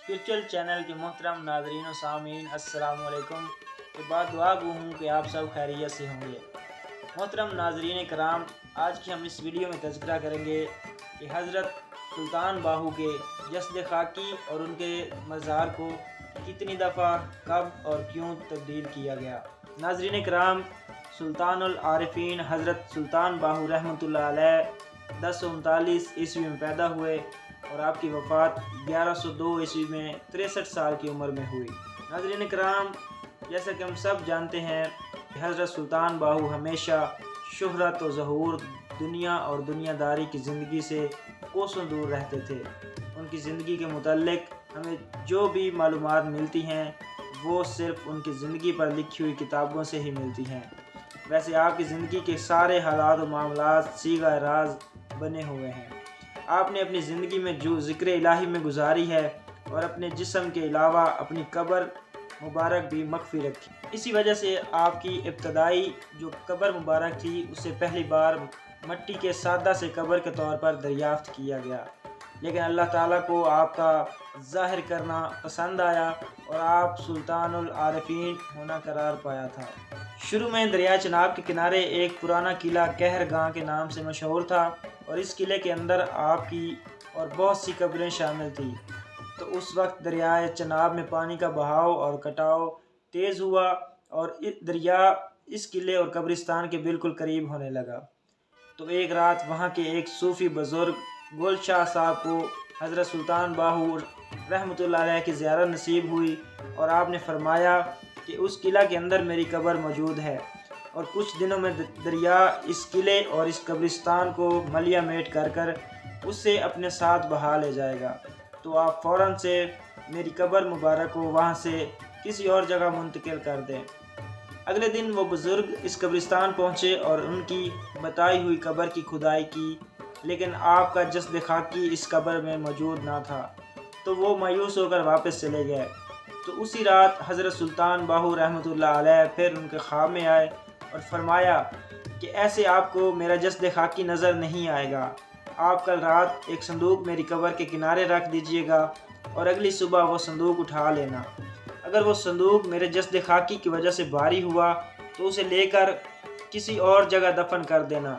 Spiritual channel کے محترم ناظرین و سامعین السلام علیکم۔ یہ بات دعا گو ہوں کہ آپ سب خیریت سے ہوں گے۔ محترم ناظرین کرام، آج کی ہم اس ویڈیو میں تذکرہ کریں گے کہ حضرت سلطان باہو کے جسد خاکی اور ان کے مزار کو کتنی دفعہ، کب اور کیوں تبدیل کیا گیا۔ ناظرین کرام، سلطان العارفین حضرت سلطان باہو رحمۃ اللہ علیہ 1039 عیسوی میں پیدا ہوئے اور آپ کی وفات 1102 عیسوی میں 63 سال کی عمر میں ہوئی۔ ناظرین کرام، جیسا کہ ہم سب جانتے ہیں کہ حضرت سلطان باہو ہمیشہ شہرت و ظہور، دنیا اور دنیا داری کی زندگی سے کوسوں دور رہتے تھے۔ ان کی زندگی کے متعلق ہمیں جو بھی معلومات ملتی ہیں وہ صرف ان کی زندگی پر لکھی ہوئی کتابوں سے ہی ملتی ہیں۔ ویسے آپ کی زندگی کے سارے حالات و معاملات صیغہ راز بنے ہوئے ہیں۔ آپ نے اپنی زندگی میں جو ذکر الہی میں گزاری ہے اور اپنے جسم کے علاوہ اپنی قبر مبارک بھی مخفی رکھی۔ اسی وجہ سے آپ کی ابتدائی جو قبر مبارک تھی اسے پہلی بار مٹی کے سادہ سے قبر کے طور پر دریافت کیا گیا، لیکن اللہ تعالیٰ کو آپ کا ظاہر کرنا پسند آیا اور آپ سلطان العارفین ہونا قرار پایا تھا۔ شروع میں دریائے چناب کے کنارے ایک پرانا قلعہ کہر گاں کے نام سے مشہور تھا اور اس قلعے کے اندر آپ کی اور بہت سی قبریں شامل تھیں۔ تو اس وقت دریائے چناب میں پانی کا بہاؤ اور کٹاؤ تیز ہوا اور دریا اس قلعے اور قبرستان کے بالکل قریب ہونے لگا۔ تو ایک رات وہاں کے ایک صوفی بزرگ گل شاہ صاحب کو حضرت سلطان باہو رحمۃ اللہ علیہ کی زیارت نصیب ہوئی اور آپ نے فرمایا کہ اس قلعہ کے اندر میری قبر موجود ہے اور کچھ دنوں میں دریا اس قلعے اور اس قبرستان کو ملیا میٹ کر کر اس سے اپنے ساتھ بہا لے جائے گا، تو آپ فوراً سے میری قبر مبارک کو وہاں سے کسی اور جگہ منتقل کر دیں۔ اگلے دن وہ بزرگ اس قبرستان پہنچے اور ان کی بتائی ہوئی قبر کی کھدائی کی، لیکن آپ کا جسد خاکی اس قبر میں موجود نہ تھا، تو وہ مایوس ہو کر واپس چلے گئے۔ تو اسی رات حضرت سلطان باہو رحمۃ اللہ علیہ پھر ان کے خواب میں آئے اور فرمایا کہ ایسے آپ کو میرا جسد خاکی نظر نہیں آئے گا، آپ کل رات ایک صندوق میری قبر کے کنارے رکھ دیجئے گا اور اگلی صبح وہ صندوق اٹھا لینا۔ اگر وہ صندوق میرے جسد خاکی کی وجہ سے بھاری ہوا تو اسے لے کر کسی اور جگہ دفن کر دینا۔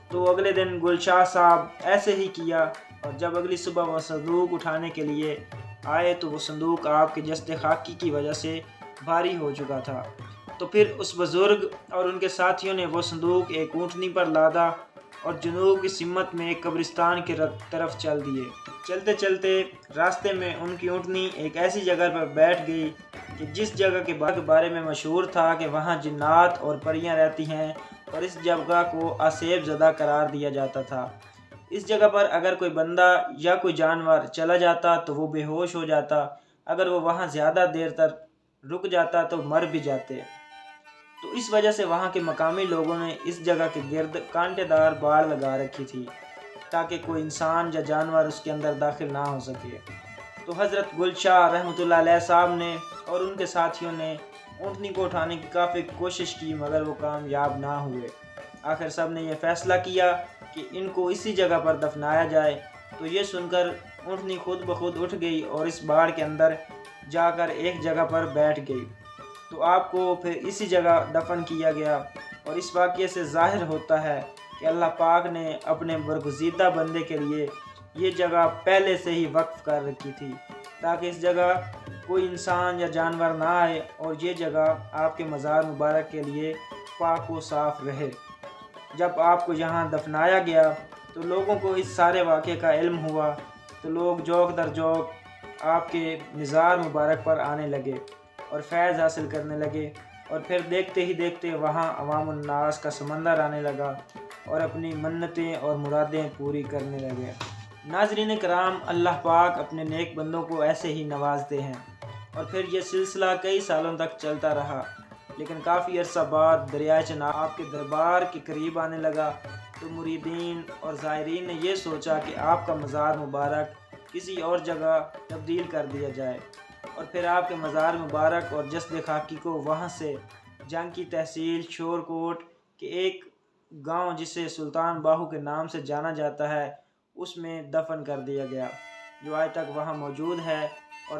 تو اگلے دن گل شاہ صاحب ایسے ہی کیا اور جب اگلی صبح وہ صندوق اٹھانے کے لیے آئے تو وہ صندوق آپ کے جسد خاکی کی وجہ سے بھاری ہو چکا تھا۔ تو پھر اس بزرگ اور ان کے ساتھیوں نے وہ صندوق ایک اونٹنی پر لادا اور جنوب کی سمت میں ایک قبرستان کی طرف چل دیے۔ چلتے چلتے راستے میں ان کی اونٹنی ایک ایسی جگہ پر بیٹھ گئی کہ جس جگہ کے بارے میں مشہور تھا کہ وہاں جنات اور پریاں رہتی ہیں، اور اس جگہ کو آسیب زدہ قرار دیا جاتا تھا۔ اس جگہ پر اگر کوئی بندہ یا کوئی جانور چلا جاتا تو وہ بے ہوش ہو جاتا، اگر وہ وہاں زیادہ دیر تک رک جاتا تو مر بھی جاتے۔ تو اس وجہ سے وہاں کے مقامی لوگوں نے اس جگہ کے گرد کانٹے دار باڑ لگا رکھی تھی تاکہ کوئی انسان یا جانور اس کے اندر داخل نہ ہو سکے۔ تو حضرت گل شاہ رحمۃ اللہ علیہ صاحب نے اور ان کے ساتھیوں نے اونٹنی کو اٹھانے کی کافی کوشش کی مگر وہ کامیاب نہ ہوئے۔ آخر سب نے یہ فیصلہ کیا کہ ان کو اسی جگہ پر دفنایا جائے۔ تو یہ سن کر اونٹنی خود بخود اٹھ گئی اور اس باڑ کے اندر جا کر ایک جگہ پر بیٹھ گئی۔ تو آپ کو پھر اسی جگہ دفن کیا گیا، اور اس واقعے سے ظاہر ہوتا ہے کہ اللہ پاک نے اپنے برگزیدہ بندے کے لیے یہ جگہ پہلے سے ہی وقف کر رکھی تھی تاکہ اس جگہ کوئی انسان یا جانور نہ آئے اور یہ جگہ آپ کے مزار مبارک کے لیے پاک و صاف رہے۔ جب آپ کو یہاں دفنایا گیا تو لوگوں کو اس سارے واقعے کا علم ہوا، تو لوگ جوق در جوق آپ کے مزار مبارک پر آنے لگے اور فیض حاصل کرنے لگے، اور پھر دیکھتے ہی دیکھتے وہاں عوام الناس کا سمندر آنے لگا اور اپنی منتیں اور مرادیں پوری کرنے لگے۔ ناظرین کرام، اللہ پاک اپنے نیک بندوں کو ایسے ہی نوازتے ہیں، اور پھر یہ سلسلہ کئی سالوں تک چلتا رہا، لیکن کافی عرصہ بعد دریائے چناب آپ کے دربار کے قریب آنے لگا تو مریدین اور زائرین نے یہ سوچا کہ آپ کا مزار مبارک کسی اور جگہ تبدیل کر دیا جائے، اور پھر آپ کے مزار مبارک اور جسد خاکی کو وہاں سے جنگ کی تحصیل شور کوٹ کے ایک گاؤں جسے سلطان باہو کے نام سے جانا جاتا ہے اس میں دفن کر دیا گیا، جو آج تک وہاں موجود ہے اور